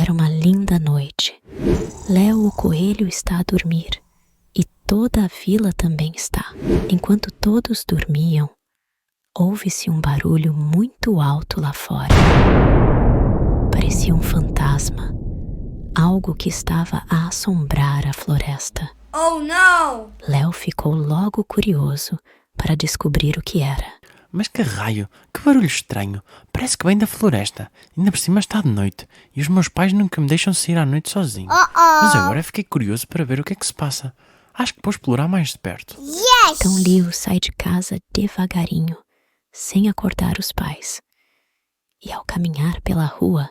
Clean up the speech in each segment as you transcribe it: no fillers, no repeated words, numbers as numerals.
Era uma linda noite. Léo o coelho está a dormir e toda a vila também está. Enquanto todos dormiam, ouve-se um barulho muito alto lá fora. Parecia um fantasma, algo que estava a assombrar a floresta. Oh, não! Léo ficou logo curioso para descobrir o que era. Mas que raio, que barulho estranho, parece que vem da floresta, ainda por cima está de noite, e os meus pais nunca me deixam sair à noite sozinho. Mas agora fiquei curioso para ver o que é que se passa. Acho que vou explorar mais de perto. Yes! Então Leo sai de casa devagarinho, sem acordar os pais. E ao caminhar pela rua,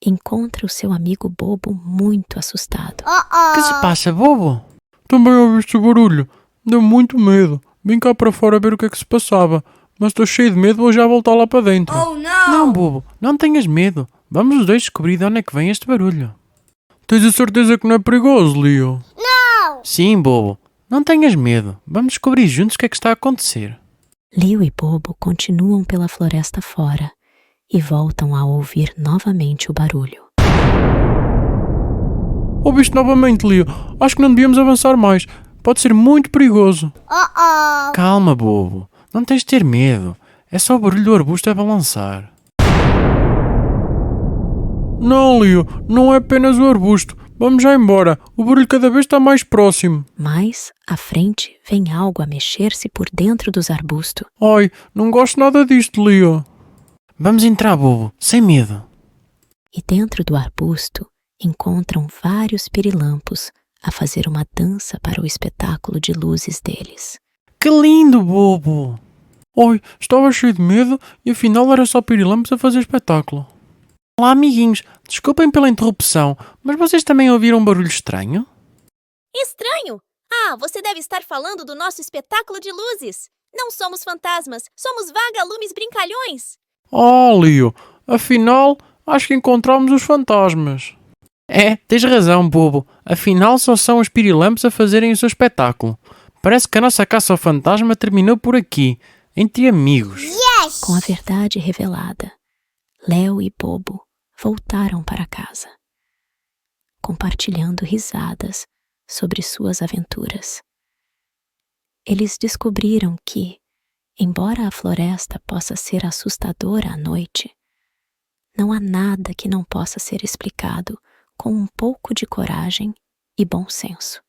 encontra o seu amigo Bobo muito assustado. O que se passa, bobo? Também ouviste o barulho? Deu muito medo. Vim cá para fora ver o que é que se passava. Mas estou cheio de medo, vou já voltar lá para dentro. Oh, não! Não, bobo, não tenhas medo. Vamos os dois descobrir de onde é que vem este barulho. Tens a certeza que não é perigoso, Leo? Sim, bobo, não tenhas medo. Vamos descobrir juntos o que é que está a acontecer. Leo e Bobo continuam pela floresta fora e voltam a ouvir novamente o barulho. Ouviste novamente, Leo? Acho que não devíamos avançar mais. Pode ser muito perigoso. Calma, bobo, não tens de ter medo. É só o barulho do arbusto a balançar. Não, Leo, não é apenas o arbusto. Vamos já embora. O barulho cada vez está mais próximo. Mas, à frente, vem algo a mexer-se por dentro dos arbustos. Ai, não gosto nada disto, Leo. Vamos entrar, bobo, sem medo. E dentro do arbusto, encontram vários pirilampos a fazer uma dança para o espetáculo de luzes deles. Que lindo, bobo! Ai, estava cheio de medo e afinal era só pirilampos a fazer espetáculo. Olá, amiguinhos, desculpem pela interrupção, mas vocês também ouviram um barulho estranho? Estranho? Ah, você deve estar falando do nosso espetáculo de luzes. Não somos fantasmas, somos vagalumes brincalhões. Oh, Leo, afinal, acho que encontramos os fantasmas. É, tens razão, bobo. Afinal, só são os pirilampos a fazerem o seu espetáculo. Parece que a nossa caça ao fantasma terminou por aqui, entre amigos. Yes! Com a verdade revelada, Léo e Bobo voltaram para casa, compartilhando risadas sobre suas aventuras. Eles descobriram que, embora a floresta possa ser assustadora à noite, não há nada que não possa ser explicado com um pouco de coragem e bom senso.